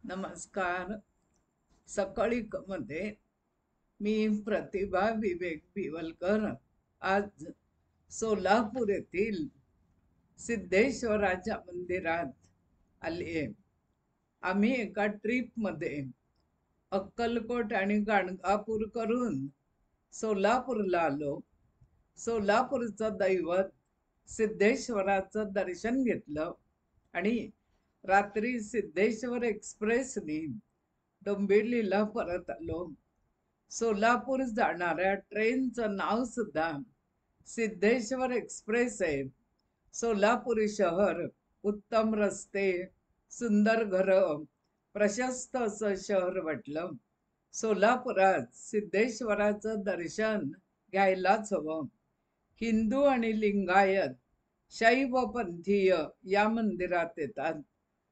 नमस्कार. मध्ये मी प्रतिभा विवेक पिवलकर आज सोलापूर येथील सिद्धेश्वराच्या मंदिरात आली आहे. आम्ही एका ट्रिप मध्ये अक्कलकोट आणि गाणगापूर करून सोलापूरला आलो. सोलापूरचं दैवत सिद्धेश्वराचं दर्शन घेतलं आणि रात्री सिद्धेश्वर एक्सप्रेसनी डोंबिवलीला परत आलो. सोलापूर जाणाऱ्या ट्रेनचं नाव सुद्धा सिद्धेश्वर एक्सप्रेस आहे. सोलापूर शहर, उत्तम रस्ते, सुंदर घरं, प्रशस्त असं शहर वाटलं. सोलापुरात सिद्धेश्वराचं दर्शन घ्यायलाच हवं. हिंदू आणि लिंगायत शैव पंथीय या मंदिरात येतात.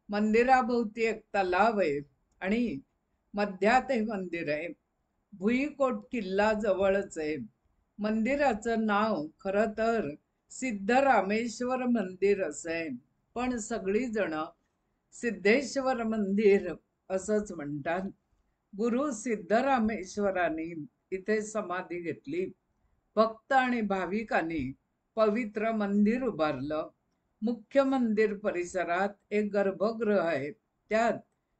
मंदिराभोवती एक तलाव आहे आणि मध्यात हे मंदिर आहे. भुईकोट किल्ला जवळच आहे. मंदिराचं नाव खरं तर सिद्धरामेश्वर मंदिर असं आहे, पण सगळी जण सिद्धेश्वर मंदिर असंच म्हणतात. गुरु सिद्धरामेश्वरांनी इथे समाधी घेतली. भक्त आणि भाविकांनी पवित्र मंदिर उभारलं. मुख्य मंदिर परिसरात एक गर्भगृह आहे. त्यात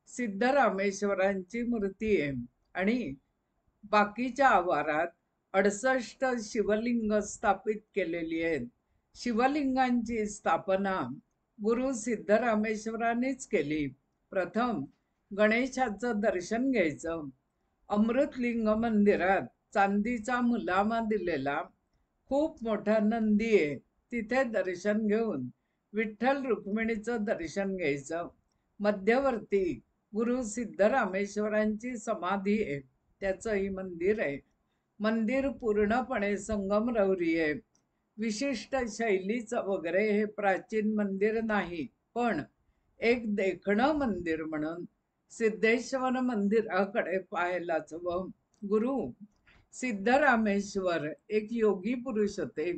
सिद्धरामेश्वरांची मूर्ती आहे आणि बाकीच्या आवारात 68 शिवलिंग स्थापित केलेली आहेत. शिवलिंगांची स्थापना गुरु सिद्धरामेश्वरांनीच केली. प्रथम गणेशाचं दर्शन घ्यायचं. अमृतलिंग मंदिरात चांदीचा मुलामा दिलेला खूप मोठा नंदी आहे. तिथे दर्शन घेऊन विठ्ठल रुक्मिणीचं दर्शन घ्यायचं. मध्यवर्ती गुरु सिद्धरामेश्वरांची समाधी आहे, त्याचंही मंदिर आहे. मंदिर पूर्णपणे संगमरवरी आहे. विशिष्ट शैलीचं वगैरे हे प्राचीन मंदिर नाही, पण एक देखणं मंदिर म्हणून सिद्धेश्वर मंदिराकडे पाहायलाच हवं. गुरु सिद्धरामेश्वर एक योगी पुरुष होते.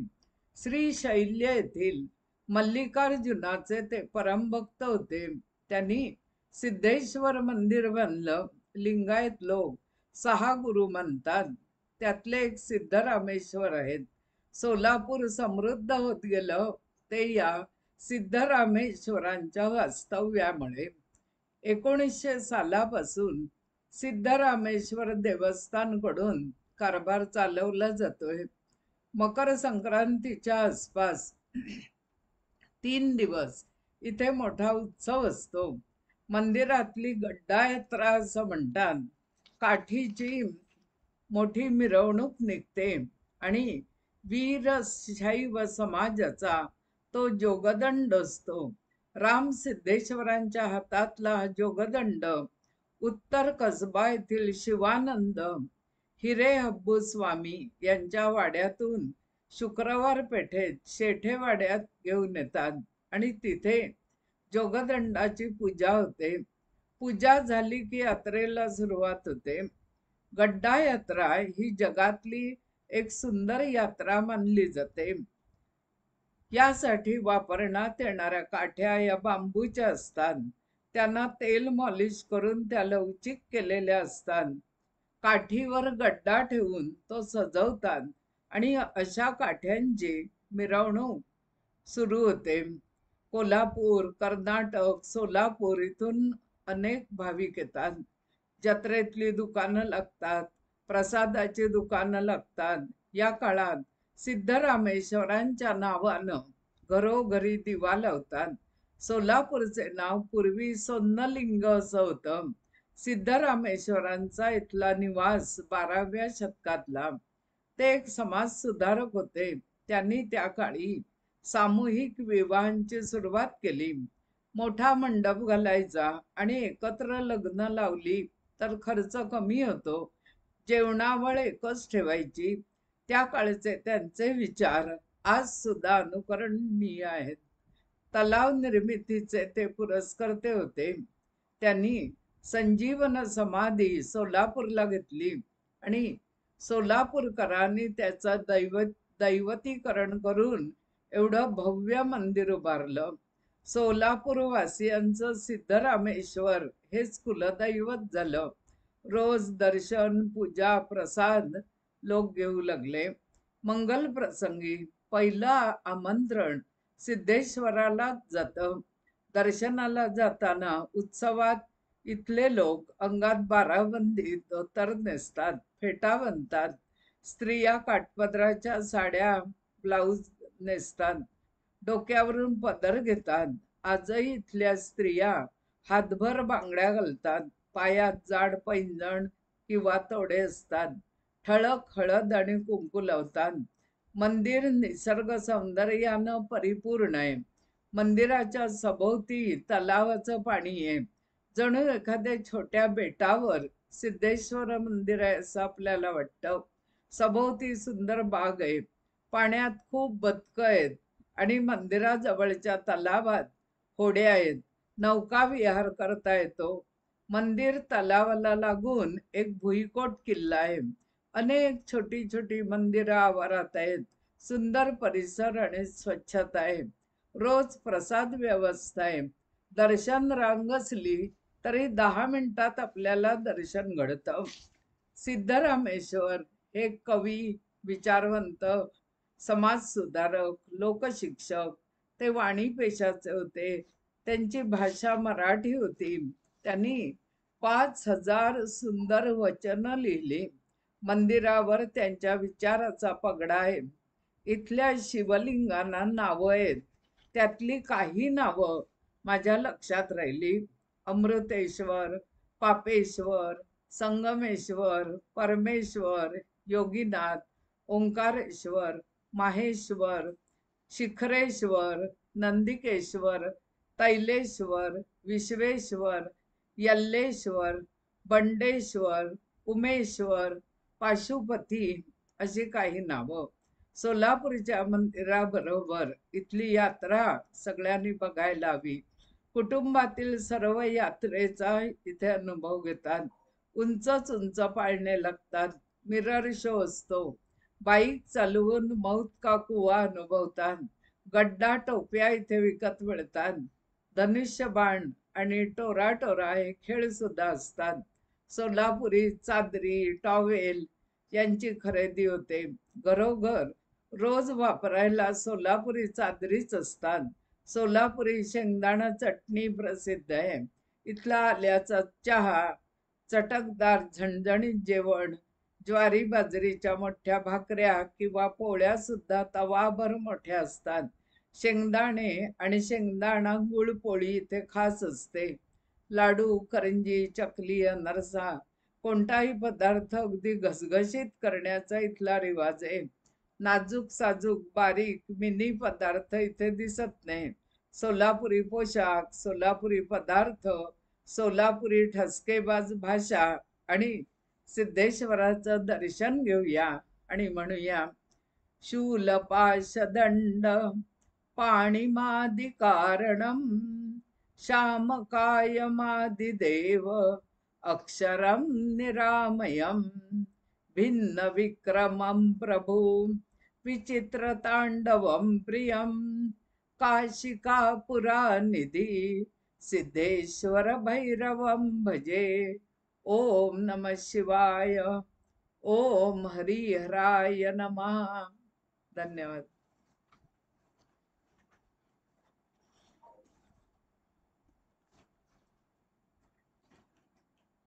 श्रीशैल्य येथील मल्लिकार्जुनाचे ते परमभक्त होते. त्यांनी सिद्धेश्वर मंदिर बांधलं. लिंगायत लोक 6 गुरु म्हणतात, त्यातले एक सिद्धरामेश्वर आहेत. सोलापूर समृद्ध होत गेलं ते या सिद्धरामेश्वरांच्या वास्तव्यामुळे. 1900 सालापासून सिद्धरामेश्वर देवस्थानकडून कारभार चालवला जातोय. मकर संक्रांतीच्या आसपास 3 दिवस इथे मोठा उत्सव असतो. मंदिरातली गड्डा यात्रा असं म्हणतात. काठीची मोठी मिरवणूक निघते आणि वीरशैव समाजाचा तो जोगदंड असतो. राम सिद्धेश्वरांच्या हातातला हा जोगदंड उत्तर कसबा येथील शिवानंद हिरे हब्बू स्वामी यांच्या वाड्यातून शुक्रवार पेठेत शेठेवाड्यात घेऊन येतात आणि तिथे जोगदंडाची पूजा होते. पूजा झाली की यात्रेला सुरुवात होते. गड्डा यात्रा ही जगातली एक सुंदर यात्रा मानली जाते. यासाठी वापरण्यात येणाऱ्या काठ्या या बांबूच्या असतात. त्यांना तेल मॉलिश करून त्या लवचिक केलेल्या असतात. काठीवर गड्डा ठेवून तो सजवतात आणि अशा काठ्यांची मिरवणूक सुरू होते. कोल्हापूर, कर्नाटक, सोलापूर इथून अनेक भाविक येतात. जत्रेतली दुकानं लागतात, प्रसादाची दुकानं लागतात. या काळात सिद्धरामेश्वरांच्या नावानं घरोघरी दिवा लावतात. सोलापूरचे नाव पूर्वी सोन्नलिंग असं होतं. सिद्धरामेश्वरांचा इथला निवास 12व्या शतकातला. ते एक समाज सुधारक होते. त्यांनी त्या काळी सामूहिक विवाहांची सुरुवात केली. मोठा मंडप घालायचा आणि एकत्र लग्न लावली तर खर्च कमी होतो. जेवणावळ एकच ठेवायची. त्या काळचे त्यांचे विचार आज सुद्धा अनुकरणीय आहेत. तलाव निर्मितीचे ते पुरस्कर्ते होते. त्यांनी संजीवन समाधी सोलापूरला घेतली आणि सोलापूरकरांनी त्याचं दैवतीकरण करून एवढं भव्य मंदिर उभारलं. सोलापूर वासियांचं सिद्धरामेश्वर हेच कुलदैवत झालं. रोज दर्शन, पूजा, प्रसाद लोक घेऊ लागले. मंगल प्रसंगी पहिलं आमंत्रण सिद्धेश्वरालाच जातं. दर्शनाला जाताना उत्सवात इथले लोक अंगात बाराबंदी धोतर नेसतात, फेटा बांधतात. स्त्रिया काठपदराच्या साड्या, ब्लाऊज नेसतात, डोक्यावरून पदर घेतात. आजही इथल्या स्त्रिया हातभर बांगड्या घालतात, पायात जाड पैंजण किंवा तोडे असतात, ठळक हळद आणि कुंकू लावतात. मंदिर निसर्ग सौंदर्यानं परिपूर्ण आहे. मंदिराच्या सभोवती तलावाचं पाणी आहे. जणू एखाद्या छोट्या बेटावर सिद्धेश्वर मंदिर आहे असं आपल्याला वाटतं. सभोवती सुंदर बाग आहे, पाण्यात खूप बदकं आहेत आणि मंदिराजवळच्या तलावात होड्या आहेत. नौका विहार करता येतो. मंदिर तलावाला लागून एक भुईकोट किल्ला आहे. अनेक छोटी छोटी मंदिरं आवारात आहेत. सुंदर परिसर आणि स्वच्छता आहे. रोज प्रसाद व्यवस्था आहे. दर्शन रांग असली तरी 10 मिनिटात आपल्याला दर्शन घडतं. सिद्धरामेश्वर हे कवी, विचारवंत, समाजसुधारक, लोकशिक्षक, ते वाणी पेशाचे होते. त्यांची भाषा मराठी होती. त्यांनी 5,000 सुंदर वचनं लिहिली. मंदिरावर त्यांच्या विचाराचा पगडा आहे. इथल्या शिवलिंगांना नावं आहेत. त्यातली काही नावं माझ्या लक्षात राहिली. अमृतेश्वर, पापेश्वर, संगमेश्वर, परमेश्वर, योगीनाथ, ओंकारेश्वर, माहेश्वर, शिखरेश्वर, नंदिकेश्वर, तैलेश्वर, विश्वेश्वर, यल्लेश्वर, बंडेश्वर, उमेश्वर, पाशुपती अशी काही नावं. सोलापूरच्या मंदिराबरोबर इथली यात्रा सगळ्यांनी बघायला हवी. कुटुंबातील सर्व यात्रेचा इथे अनुभव घेतात. उंचच उंच पाळणे लागतात. मिरर शो असतो. बाईक चालवून मौत का कुवा अनुभवतात. गड्डा टोप्या इथे विकत मिळतात. धनुष्यबाण आणि टोरा हे खेळ सुद्धा असतात. सोलापुरी चादरी, टॉवेल यांची खरेदी होते. घरोघर रोज वापरायला सोलापुरी चादरीच असतात. सोलापुरी शेंगदाणा चटणी प्रसिद्ध आहे. इथला आल्याचा चहा, चटकदार झणझणीत जेवण, ज्वारी बाजरीच्या मोठ्या भाकऱ्या किंवा पोळ्या सुद्धा तवाभर मोठ्या असतात. शेंगदाणे आणि शेंगदाणा गुळ पोळी इथे खास असते. लाडू, करंजी, चकली, अनरसा कोणताही पदार्थ अगदी घसघशीत करण्याचा इथला रिवाज आहे. नाजूक साजूक बारीक मिनी पदार्थ इथे दिसत नाही. सोलापुरी पोशाख, सोलापुरी पदार्थ, सोलापुरी ठसकेबाज भाषा आणि सिद्धेश्वराचं दर्शन घेऊया आणि म्हणूया, शूलपाशदंड पाणिमादिकारणं श्यामकायमादिदेव अक्षरं निरामयं भिन्न विक्रमं प्रभु विचित्रतांडवं प्रियं काशिकापुरानिधि सिद्धेश्वर भैरवं भजे. ओम नमः शिवाय. ओम हरिहराय नमः. धन्यवाद.